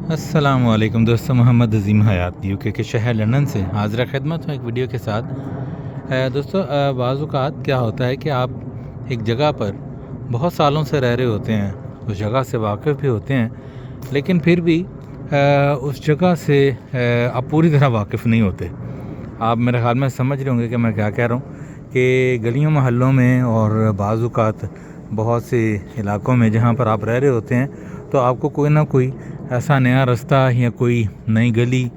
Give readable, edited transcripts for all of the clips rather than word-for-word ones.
السلام علیکم دوستو، محمد عظیم حیات یو کے شہر لندن سے حاضر خدمت ہوں ایک ویڈیو کے ساتھ۔ دوستو، بعض اوقات کیا ہوتا ہے کہ آپ ایک جگہ پر بہت سالوں سے رہ رہے ہوتے ہیں، اس جگہ سے واقف بھی ہوتے ہیں، لیکن پھر بھی اس جگہ سے آپ پوری طرح واقف نہیں ہوتے۔ آپ میرے خیال میں سمجھ رہے ہوں گے کہ میں کیا کہہ رہا ہوں، کہ گلیوں محلوں میں اور بعض اوقات بہت سے علاقوں میں جہاں پر آپ رہ رہے ہوتے ہیں تو آپ کو کوئی نہ کوئی ایسا نیا رستہ یا کوئی نئی گلی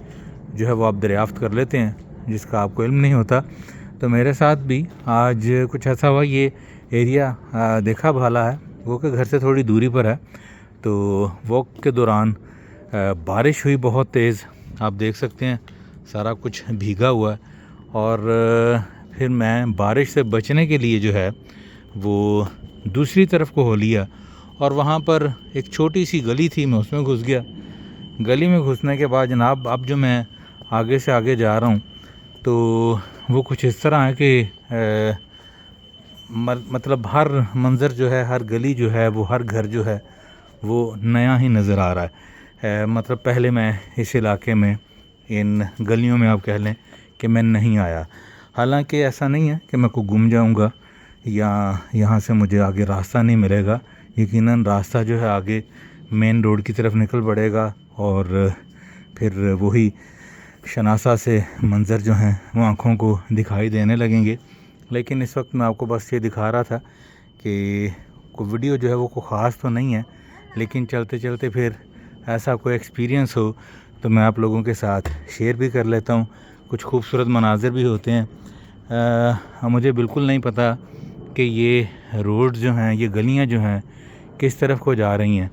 جو ہے وہ آپ دریافت کر لیتے ہیں جس کا آپ کو علم نہیں ہوتا۔ تو میرے ساتھ بھی آج کچھ ایسا ہوا۔ یہ ایریا دیکھا بھالا ہے، وہ کہ گھر سے تھوڑی دوری پر ہے۔ تو واک کے دوران بارش ہوئی بہت تیز، آپ دیکھ سکتے ہیں سارا کچھ بھیگا ہوا ہے، اور پھر میں بارش سے بچنے کے لیے جو ہے وہ دوسری طرف کو ہو لیا، اور وہاں پر ایک چھوٹی سی گلی تھی، میں اس میں گھس گیا۔ گلی میں گھسنے کے بعد جناب اب جو میں آگے سے آگے جا رہا ہوں تو وہ کچھ اس طرح ہے کہ مطلب ہر منظر جو ہے، ہر گلی جو ہے، وہ ہر گھر جو ہے وہ نیا ہی نظر آ رہا ہے۔ مطلب پہلے میں اس علاقے میں ان گلیوں میں آپ کہہ لیں کہ میں نہیں آیا، حالانکہ ایسا نہیں ہے کہ میں کو گم جاؤں گا یا یہاں سے مجھے آگے راستہ نہیں ملے گا۔ یقیناً راستہ جو ہے آگے مین روڈ کی طرف نکل پڑے گا، اور پھر وہی شناسا سے منظر جو ہیں وہ آنکھوں کو دکھائی دینے لگیں گے۔ لیکن اس وقت میں آپ کو بس یہ دکھا رہا تھا کہ کوئی ویڈیو جو ہے وہ کوئی خاص تو نہیں ہے، لیکن چلتے چلتے پھر ایسا کوئی ایکسپیرینس ہو تو میں آپ لوگوں کے ساتھ شیئر بھی کر لیتا ہوں۔ کچھ خوبصورت مناظر بھی ہوتے ہیں۔ مجھے بالکل نہیں پتہ کہ یہ روڈ جو ہیں، یہ گلیاں جو ہیں کس طرف کو جا رہی ہیں،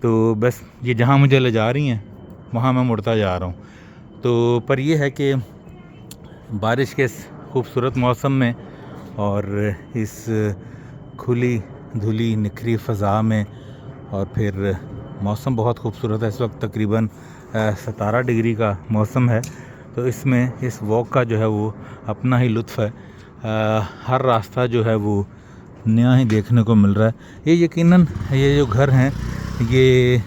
تو بس یہ جہاں مجھے لے جا رہی ہیں وہاں میں مڑتا جا رہا ہوں۔ تو پر یہ ہے کہ بارش کے اس خوبصورت موسم میں اور اس کھلی دھلی نکھری فضا میں، اور پھر موسم بہت خوبصورت ہے، اس وقت تقریباً 17 ڈگری کا موسم ہے، تو اس میں اس واک کا جو ہے وہ اپنا ہی لطف ہے۔ ہر راستہ جو ہے وہ نیا ہی دیکھنے کو مل رہا ہے۔ یہ یقیناً یہ جو گھر ہیں یہ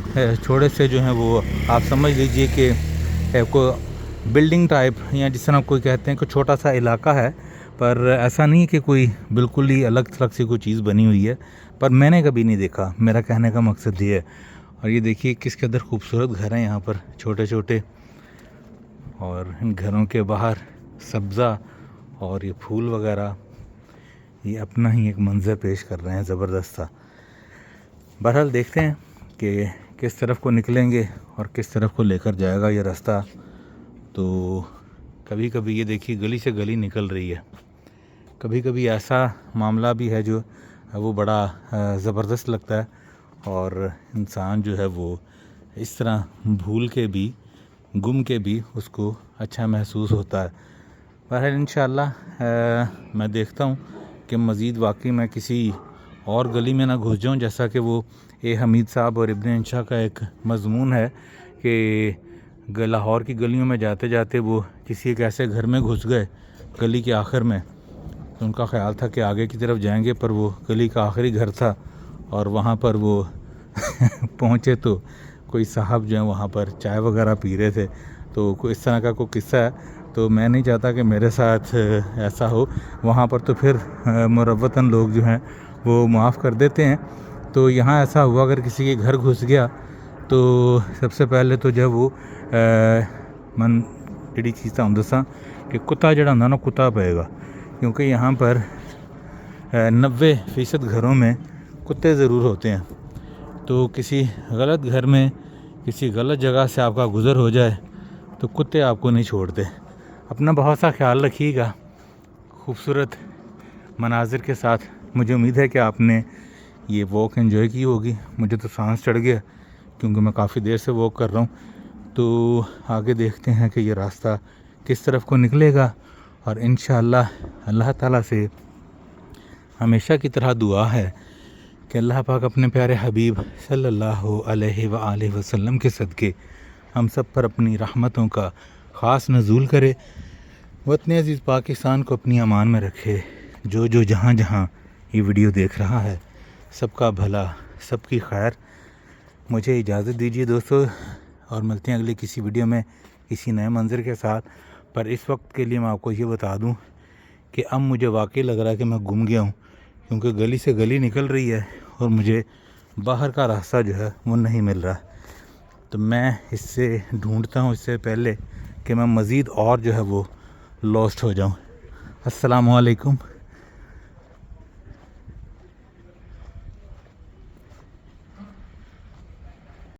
چھوڑے سے جو ہیں وہ آپ سمجھ لیجئے کہ کوئی بلڈنگ ٹائپ، یا جس طرح کوئی کہتے ہیں کہ چھوٹا سا علاقہ ہے، پر ایسا نہیں کہ کوئی بالکل ہی الگ تھلگ سی کوئی چیز بنی ہوئی ہے، پر میں نے کبھی نہیں دیکھا۔ میرا کہنے کا مقصد یہ ہے۔ اور یہ دیکھیے کس قدر خوبصورت گھر ہیں یہاں پر، چھوٹے چھوٹے، اور ان گھروں کے باہر سبزہ اور یہ پھول وغیرہ، یہ اپنا ہی ایک منظر پیش کر رہے ہیں زبردست تھا۔ بہرحال دیکھتے ہیں کہ کس طرف کو نکلیں گے اور کس طرف کو لے کر جائے گا یہ راستہ۔ تو کبھی کبھی یہ دیکھیے گلی سے گلی نکل رہی ہے، کبھی کبھی ایسا معاملہ بھی ہے جو وہ بڑا زبردست لگتا ہے، اور انسان جو ہے وہ اس طرح بھول کے بھی، گم کے بھی اس کو اچھا محسوس ہوتا ہے۔ بہرحال انشاءاللہ میں دیکھتا ہوں کہ مزید واقعی میں کسی اور گلی میں نہ گھس جاؤں، جیسا کہ وہ اے حمید صاحب اور ابن انشا کا ایک مضمون ہے کہ لاہور کی گلیوں میں جاتے جاتے وہ کسی ایک ایسے گھر میں گھس گئے گلی کے آخر میں، تو ان کا خیال تھا کہ آگے کی طرف جائیں گے، پر وہ گلی کا آخری گھر تھا، اور وہاں پر وہ پہنچے تو کوئی صاحب جو ہیں وہاں پر چائے وغیرہ پی رہے تھے۔ تو کوئی اس طرح کا کوئی قصہ ہے، تو میں نہیں چاہتا کہ میرے ساتھ ایسا ہو وہاں پر، تو پھر مروتاً لوگ جو ہیں وہ معاف کر دیتے ہیں۔ تو یہاں ایسا ہوا، اگر کسی کے گھر گھس گیا تو سب سے پہلے تو جب وہ من جڑی چیز ہوں دساں کہ کتا جڑا ہوں نا کتا پائے گا، کیونکہ یہاں پر 90% گھروں میں کتے ضرور ہوتے ہیں۔ تو کسی غلط گھر میں، کسی غلط جگہ سے آپ کا گزر ہو جائے تو کتے آپ کو نہیں چھوڑتے۔ اپنا بہت سا خیال رکھیے گا۔ خوبصورت مناظر کے ساتھ مجھے امید ہے کہ آپ نے یہ واک انجوائے کی ہوگی۔ مجھے تو سانس چڑھ گیا کیونکہ میں کافی دیر سے واک کر رہا ہوں۔ تو آگے دیکھتے ہیں کہ یہ راستہ کس طرف کو نکلے گا، اور انشاءاللہ اللہ تعالیٰ سے ہمیشہ کی طرح دعا ہے کہ اللہ پاک اپنے پیارے حبیب صلی اللہ علیہ وآلہ وسلم کے صدقے ہم سب پر اپنی رحمتوں کا خاص نزول کرے، وطن عزیز پاکستان کو اپنی امان میں رکھے۔ جو جہاں جہاں یہ ویڈیو دیکھ رہا ہے سب کا بھلا، سب کی خیر۔ مجھے اجازت دیجیے دوستو، اور ملتے ہیں اگلی کسی ویڈیو میں کسی نئے منظر کے ساتھ. پر اس وقت کے لیے میں آپ کو یہ بتا دوں کہ اب مجھے واقعی لگ رہا ہے کہ میں گم گیا ہوں، کیونکہ گلی سے گلی نکل رہی ہے اور مجھے باہر کا راستہ جو ہے وہ نہیں مل رہا. تو میں اس سے ڈھونڈتا ہوں اس سے پہلے کہ میں مزید اور جو ہے وہ لاسٹ ہو جاؤں. السلام علیکم.